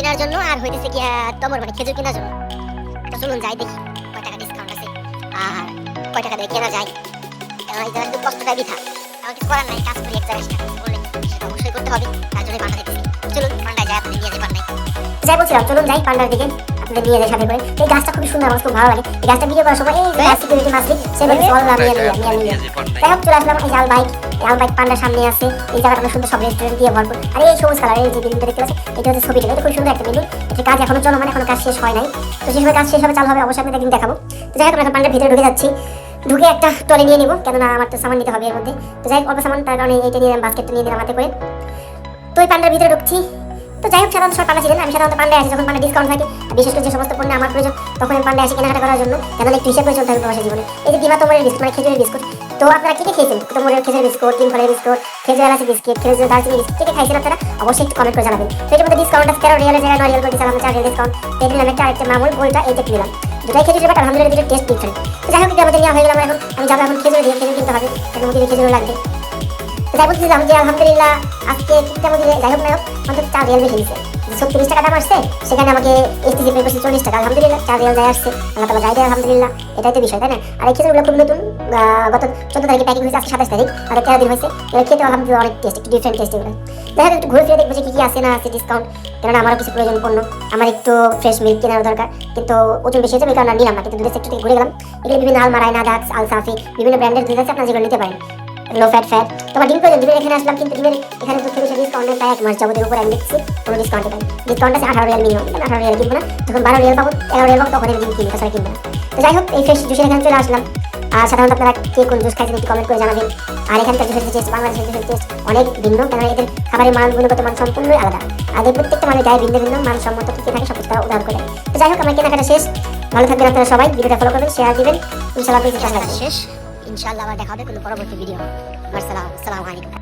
কেনার জন্য আর হইতেছে কি টমেটো মানে খেজুর কেনার জন্য। তো চলুন যাই দেখি কয় টাকা ডিসকাউন্ট আছে আর কয় টাকা দিয়ে কেনা যায়। কারণ এই জায়গায় কষ্টটা বৃথা, আমার কিছু করার নাই, কাজ করি এক জায়গায় সেটা করলে সেটা অবশ্যই করতে হবে, তার জন্যই পান্ডা দেখতেছি। চলুন পান্ডায় যাই, আপনাদের নিয়ে যাই পান্ডায়। যাই বলছিলাম চলুন যাই পান্ডার দিকে, আপনাদের নিয়ে যাই সাথে করে। এই গাছটা খুব সুন্দর, আমার খুব ভালো লাগে। এই গাছটা ভিডিও করার সময় এই সিকিউরিটি মাসলিক সে বলে চল না নিয়ে যাই হোক চলে আসলাম। এই জাল বাইক, এই বাইক পান্ডার সামনে আছে। এই জায়গাটা সুন্দর, সব রেস্টুরেন্ট দিয়ে ভরপুর। আর এই সবুজ কালার এই যে বিল্ডিংটা দেখতে পাচ্ছেন, এটা হচ্ছে ছবিটা, এটা খুব সুন্দর একটা বিল্ডিং। এটা কাজ এখনো চলমান, এখনো কাজ শেষ হয় নাই। তো সেই সময় কাজ শেষ হবে, চালু হবে, অবশ্যই আপনাদের একদিন দেখাবো। তো যাই হোক এখন পান্ডার ভিতরে ঢুকে যাচ্ছি, ঢুকে একটা ট্রলি নিয়ে নিবো, কেননা আমার তো সামান নিতে হবে এর মধ্যে। তো যাই হোক অল্প সামান, তার কারণে এইটা নিয়ে বাস্কেটটা নিয়ে নিলাম হাতে করে। তো ওই পান্ডার ভিতরে ঢুকছি। তো যাই হোক সাধারণত সব পান্ডা ছিলেন, আমি সাধারণত পান্ডায় আসি যখন পান্ডা ডিসকাউন্ট থাকে, বিশেষ করে যে সমস্ত পণ্য আমার প্রয়োজন তখন আমি পান্ডায় আসি কেনাকাটা করার জন্য, কেননা একটু হিসাব করে চলতে হবে প্রবাসী জীবনে। এই যে ডিমা তোমরের বিস্কুট মানে খেজুরের বিস্কুট, তো আপনারা কে কে খেয়েছেন? তোমরের খেজুরের বিস্কুট, তিন ফলের বিস্কুট, খেজুর এলাচি বিস্কিট, খেজুর দারচিনি বিস্কুট, কে কে খাইছেন আপনারা অবশ্যই একটু কমেন্ট করে জানাবেন। তো এর মধ্যে ডিসকাউন্ট আছে 13 রিয়ালের জায়গায় 9 রিয়াল করে দিয়েছিলাম, 4 রিয়াল ডিসকাউন্ট। এই দিলাম একটা আরেকটা মামুল বইটা, এইটা কিনলাম দুটাই খেজুরের, বাট আলহামদুলিল্লাহ দুটো টেস্ট ডিফারেন্ট। তো যাই হোক এটা আমাদের নেওয়া হয়ে গেল। এখন আমি যাবো এখন খেজুর দিয়ে, খেজুর কিনতে হবে, এর মধ্যে খেজুর লাগবে। যাই বলছিলাম যে আলহামদুলিল্লাহ আজকে কিনতে মধ্যে যাই হোক না হোক অন্তত 4 রিয়াল বেশি দিচ্ছে। 36 টাকা দাম আসছে, সেখানে আমাকে এসটিসি পে করছে 40 টাকা। আলহামদুলিল্লাহ 4 রিয়াল যায় আসছে, আল্লাহ তাআলা গাইডে আলহামদুলিল্লাহ, এটাই তো বিষয়, তাই না? আর এই খেজুরগুলো খুব নতুন, গত 14 তারিখে প্যাকিং হয়েছে, আজকে 27 তারিখ, আর 13 দিন হয়েছে। এগুলো খেতে আলহামদুলিল্লাহ অনেক টেস্ট, একটু ডিফারেন্ট টেস্ট এগুলো। যাই হোক একটু ঘুরে ফিরে দেখবো যে কী কী আছে না আছে ডিসকাউন্ট, কেননা আমারও কিছু প্রয়োজন পণ্য, আমার একটু ফ্রেশ মিল্ক কেনার দরকার, কিন্তু ওজন বেশি হয়েছে, এই কারণে নিলাম না। কিন্তু দুধের সেক্টর থেকে ঘুরে গেলাম, এগুলো বিভিন্ন আলমারাই, নাদাক্স, আলসাফি, বিভিন্ন ব্র্যান্ডের দুধ আছে, আপনারা যেগুলো নিতে পারেন। লো ফ্যাট তোমার ডিম প্রয়োজন, ডিমের এখানে আসলাম, কিন্তু ডিমের এখানে দুধ থেকে ডিসকাউন্ট নেই, তাই 1 মাস যাবতের উপর আমি দেখছি কোনো ডিসকাউন্ট নেই। ডিসকাউন্ট আছে 18 রিয়াল মিনিমাম, 18 রিয়াল কিনবো না, যখন 12 রিয়াল পাবো, 11 রিয়াল পাবো, তখন আমি ডিম কিনবো, তাছাড়া কিনবো না। তো যাই হোক এই ফ্রেশ জুসের এখানে চলে আসলাম। আর সাধারণত আপনারা কে কোন জুস খাইছেন একটু কমেন্ট করে জানাবেন। আর এখানকার জুসের টেস্ট বাংলাদেশের জুসের টেস্ট অনেক ভিন্ন, কেননা এদের খাবারের মান, গুণগত মান সম্পূর্ণই আলাদা। আর এদের প্রত্যেকটা মানুষ গায়ে ভিন্ন ভিন্ন মানসম্মত কী থাকে সব তারা উদাহরণ করে। তো যাই হোক আমার কেনাকাটা শেষ, ভালো থাকবেন আপনারা সবাই, ভিডিওটা ফলো করবেন, শেয়ার দিবেন, ইনশাআল্লাহ শেষ। ইনশাআল্লাহ আবার দেখা হবে কোনো পরবর্তী ভিডিও। আসসালামু আলাইকুম।